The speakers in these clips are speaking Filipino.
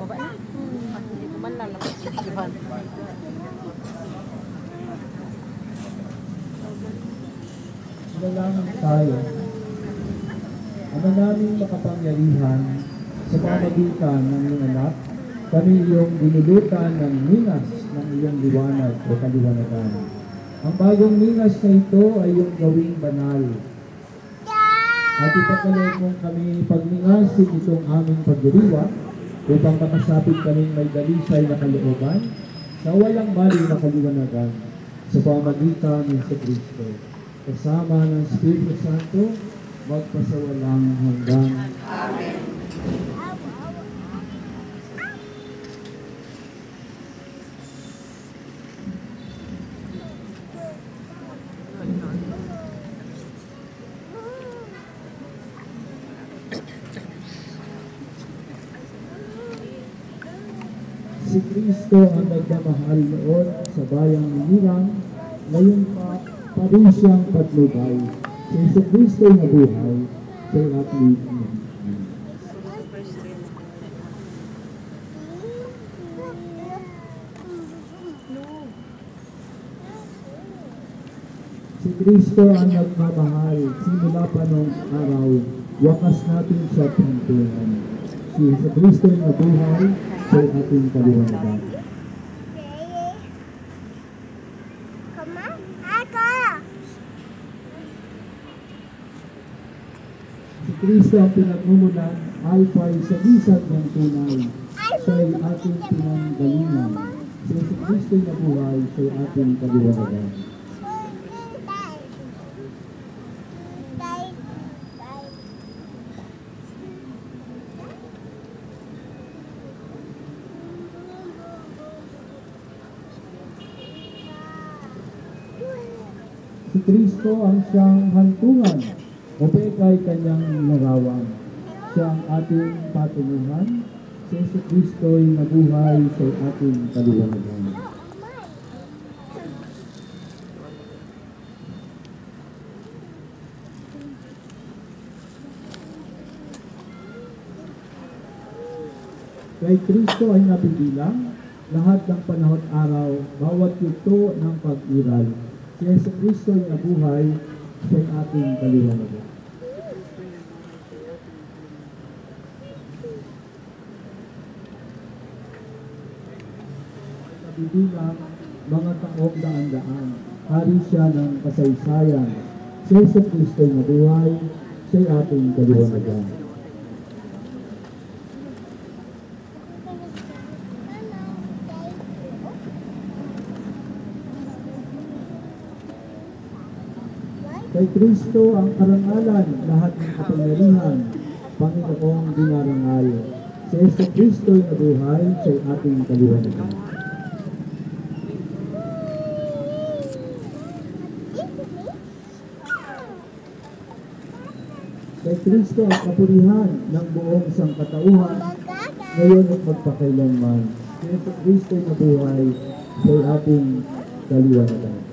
baba na. Hindi ko man lang naman. Dalangin tayo. Ama naming makapangyarihan, sa pamagitan ng iyong anak, kami iyong dinulutan ng minas ng iyong liwanag o kaliwanagan. Ang bagong minas na ito ay iyong gawing banal. At ipagkaloob mong kami pagmingasin itong aming pagdiriwa upang makasapit kaming may dalisay na kalooban sa walang mali na kaliwanagan sa pamagitan ng Kristo. Kasama ng Espiritu Santo, magpasawalang hanggan. Amen. Si Kristo ang nagmamahal noon sa bayang Ninilang, ngayon pa rin siyang patnubay. Si Yesu Kristo na buhay, sa ating Si Kristo ang nagmamahal, simula pa noong araw, wakas natin siya pintuhan. Si Yesu Kristo na buhay, sa ating kaliwanagan. Si Kristo ang pinagmumulan, alpha sa bisag ng tunay, siya'y ating pinanggalingan. Si Yesu Kristo na buhay, sa ating kaliwanagan. Si Kristo ang siyang hantungan, o pekay kanyang larawan. Siya ang ating patunguhan, si Yesu Kristo ay nabuhay sa ating kaliwanagan. Kay Kristo ay napigilang lahat ng panahon araw, bawat yugto ng pag-iral. Si Yesu Kristo ay nabuhay sa ating kaliwanagan. Nabibilang mga taong daan-daan, hari siya ng kasaysayan. Si Yesu Kristo ay nabuhay sa ating kaliwanagan. Kay Kristo ang karangalan, lahat ng kapangyarihan, Panginoong dinarangal. Si Yesu Kristo ay nabuhay sa ating kaliwanagan. Kay Kristo ang kapurihan ng buong sangkatauhan, ngayon at magpakailanman. Si Yesu Kristo ay nabuhay sa ating kaliwanagan.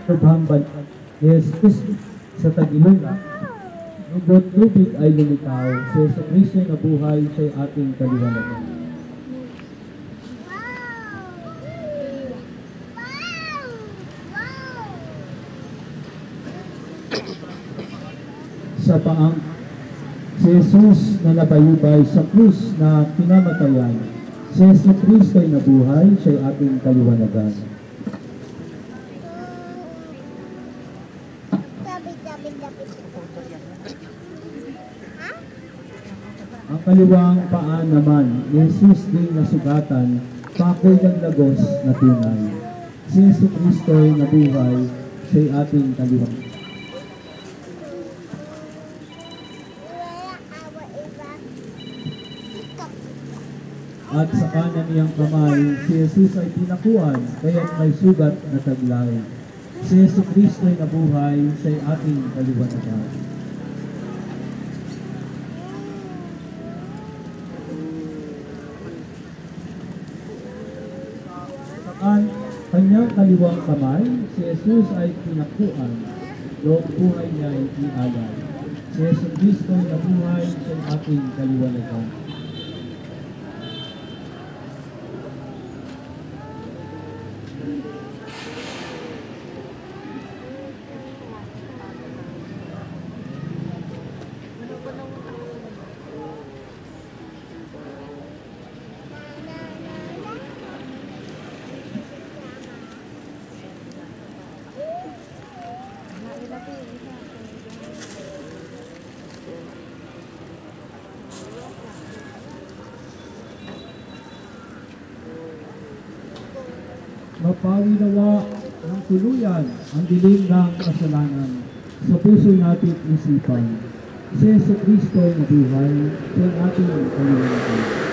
Paghamban ni Jesus sa tagilula, lubot lubig ay lumitaw, si Yesu Kristo na buhay sa ating kaliwanagan. Sa paang si Jesus na nabayubay sa krus na kinamatayan, si Yesu Kristo ay nabuhay sa ating kaliwanagan. Ang kaliwang paa naman, Jesus din nasugatan, pakoy ng lagos na tunay. Si Yesu Kristo ay nabuhay sa ating kaliwang. At sa kanan niyang kamay, si Jesus ay pinakuan, kaya't may sugat na taglay. Si Yesu Kristo ay nabuhay sa ating kaliwanagan. Sa kanyang kaliwang kamay, si Jesus ay pinakuan, noong buhay niya ay ialay. Si Yesu Kristo ay nabuhay sa ating kaliwanagan. Mapawi nawa ng tuluyan ang dilim ng kasalanan sa puso natin isipan. Si Yesu Kristo ay nabuhay sa ating kaliwanagan.